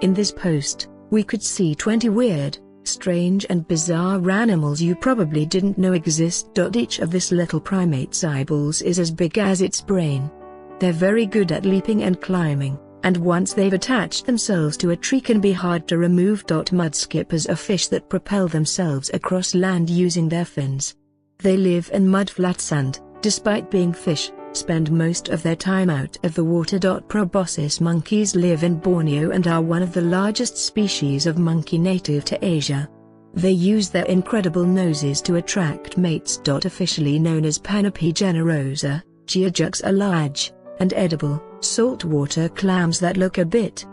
In this post, we could see 20 weird, strange and bizarre animals you probably didn't know exist. Each of this little primate's eyeballs is as big as its brain. They're very good at leaping and climbing, and once they've attached themselves to a tree can be hard to remove. Mudskippers are fish that propel themselves across land using their fins. They live in mudflats and, despite being fish, spend most of their time out of the water. Proboscis monkeys live in Borneo and are one of the largest species of monkey native to Asia. They use their incredible noses to attract mates. Officially known as Panope generosa, geojugs are large and edible saltwater clams that look a bit,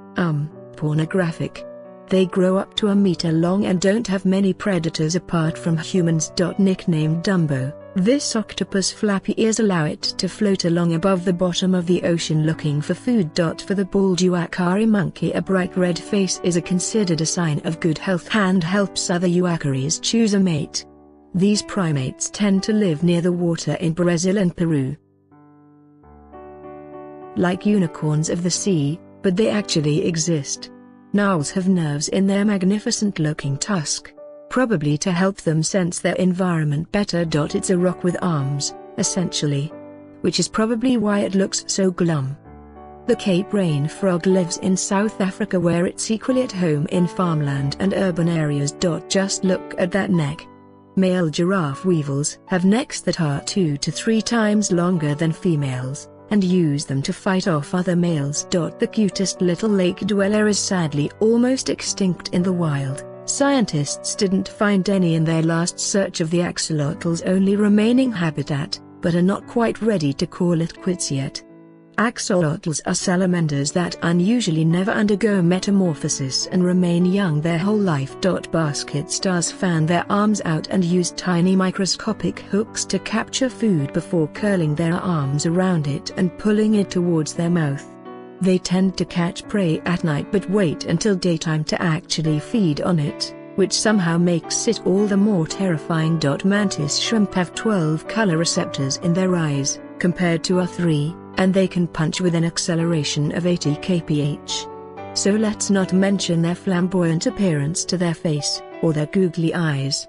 pornographic. They grow up to a meter long and don't have many predators apart from humans. Nicknamed Dumbo, this octopus' flappy ears allow it to float along above the bottom of the ocean looking for food. For the bald uakari monkey, a bright red face is considered a sign of good health and helps other uakaris choose a mate. These primates tend to live near the water in Brazil and Peru. Like unicorns of the sea, but they actually exist. Narwhals have nerves in their magnificent-looking tusk, probably to help them sense their environment better. It's a rock with arms, essentially. Which is probably why it looks so glum. The Cape rain frog lives in South Africa where it's equally at home in farmland and urban areas. Just look at that neck. Male giraffe weevils have necks that are 2 to 3 times longer than females, and use them to fight off other males. The cutest little lake dweller is sadly almost extinct in the wild. Scientists didn't find any in their last search of the axolotl's only remaining habitat, but are not quite ready to call it quits yet. Axolotls are salamanders that unusually never undergo metamorphosis and remain young their whole life. Basket stars fan their arms out and use tiny microscopic hooks to capture food before curling their arms around it and pulling it towards their mouth. They tend to catch prey at night but wait until daytime to actually feed on it, which somehow makes it all the more terrifying. Mantis shrimp have 12 color receptors in their eyes, compared to our 3. And they can punch with an acceleration of 80 kph. So let's not mention their flamboyant appearance to their face, or their googly eyes.